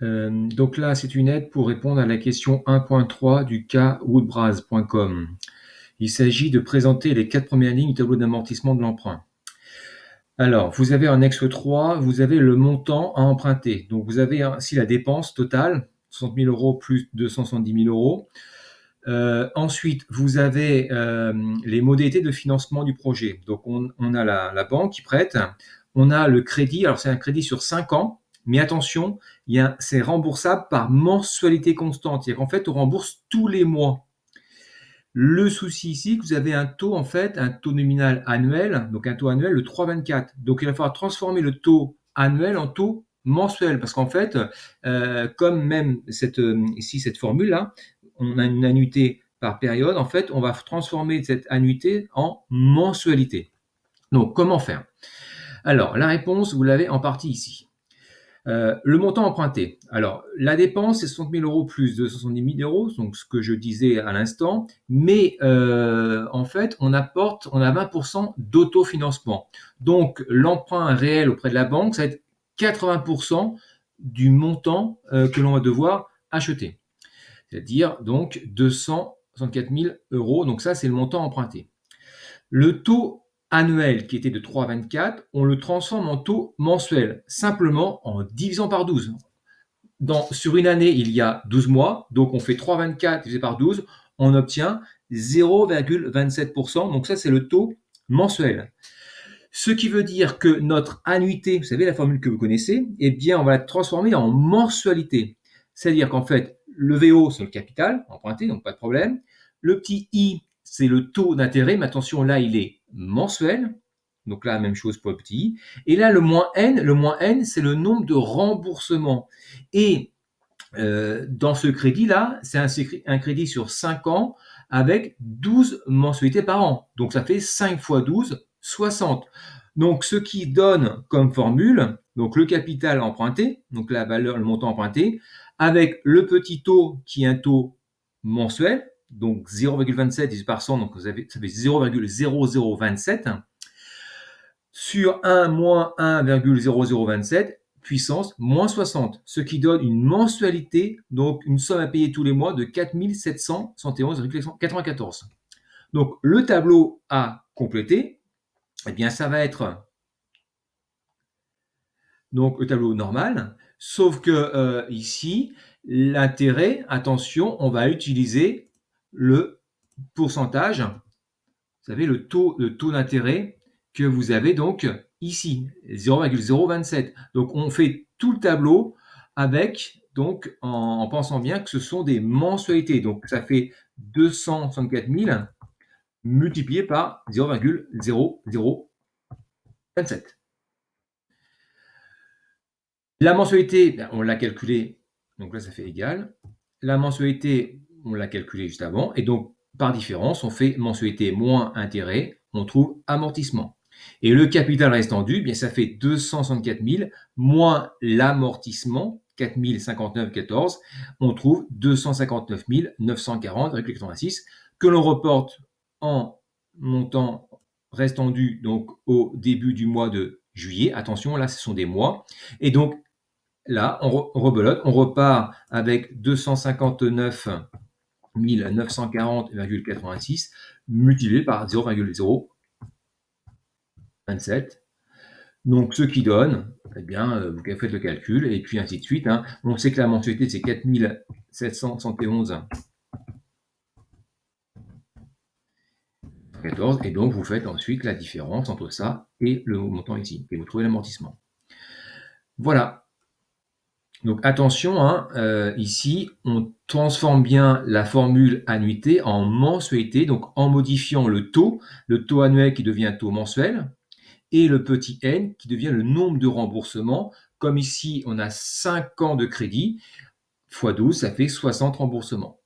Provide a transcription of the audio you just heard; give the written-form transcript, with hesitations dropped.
Donc là, c'est une aide pour répondre à la question 1.3 du cas woodbrass.com. Il s'agit de présenter les 4 premières lignes du tableau d'amortissement de l'emprunt. Alors, vous avez en annexe 3, vous avez le montant à emprunter. Donc, vous avez ainsi la dépense totale, 60 000 euros plus 270 000 euros. Ensuite, vous avez les modalités de financement du projet. Donc, on a la banque qui prête, on a le crédit. Alors, c'est un crédit sur 5 ans, mais attention, c'est remboursable par mensualité constante. C'est-à-dire qu'en fait, on rembourse tous les mois. Le souci ici, que vous avez un taux, en fait, un taux nominal annuel, donc un taux annuel de 3,24. Donc, il va falloir transformer le taux annuel en taux mensuel, parce qu'en fait, comme même ici, cette formule-là, on a une annuité par période, en fait, on va transformer cette annuité en mensualité. Donc, comment faire? Alors, la réponse, vous l'avez en partie ici. Le montant emprunté. Alors, la dépense, c'est 60 000 euros plus 270 000 euros, donc ce que je disais à l'instant, mais en fait, on a 20% d'autofinancement. Donc, l'emprunt réel auprès de la banque, ça va être 80% du montant que l'on va devoir acheter. C'est-à-dire donc 264 000 euros. Donc ça, c'est le montant emprunté. Le taux annuel qui était de 3,24, on le transforme en taux mensuel, simplement en divisant par 12. Sur une année, il y a 12 mois, donc on fait 3,24 divisé par 12, on obtient 0,27%, donc ça c'est le taux mensuel. Ce qui veut dire que notre annuité, vous savez la formule que vous connaissez, eh bien on va la transformer en mensualité. C'est-à-dire qu'en fait, le VO c'est le capital emprunté, donc pas de problème. Le petit I, c'est le taux d'intérêt, mais attention là il est mensuel. Donc là, même chose pour le petit i. Et là, le moins n, c'est le nombre de remboursements. Et dans ce crédit-là, c'est un crédit sur 5 ans avec 12 mensualités par an. Donc ça fait 5 fois 12, 60. Donc ce qui donne comme formule, donc le capital emprunté, donc la valeur, le montant emprunté, avec le petit taux qui est un taux mensuel, donc 0,27 divisé par 100, donc ça fait 0,0027, sur 1 moins 1,0027 puissance moins 60, ce qui donne une mensualité, donc une somme à payer tous les mois de 4 771,94. Donc le tableau à compléter, eh bien ça va être donc le tableau normal, sauf que ici, l'intérêt, attention, on va utiliser le pourcentage, vous savez, le taux d'intérêt que vous avez donc ici, 0,027. Donc on fait tout le tableau avec, donc en pensant bien que ce sont des mensualités. Donc ça fait 264 000 multiplié par 0,0027. La mensualité, ben, on l'a calculée, donc là ça fait égal. La mensualité, on l'a calculée juste avant, et donc par différence, on fait mensualité moins intérêt, on trouve amortissement. Et le capital restant dû, bien ça fait 264 000 moins l'amortissement, 4 059,14, on trouve 259 940,86 que l'on reporte en montant restant dû donc au début du mois de juillet. Attention, là ce sont des mois. Et donc là, on rebelote, on repart avec 259 940,86 multiplié par 0,027. Donc, ce qui donne, eh bien, vous faites le calcul, et puis ainsi de suite. Hein. On sait que la mensualité, c'est 4 771,14, et donc vous faites ensuite la différence entre ça et le montant ici, et vous trouvez l'amortissement. Voilà. Donc attention, hein, ici, on transforme bien la formule annuité en mensualité, donc en modifiant le taux annuel qui devient taux mensuel, et le petit n qui devient le nombre de remboursements. Comme ici, on a 5 ans de crédit, x 12, ça fait 60 remboursements.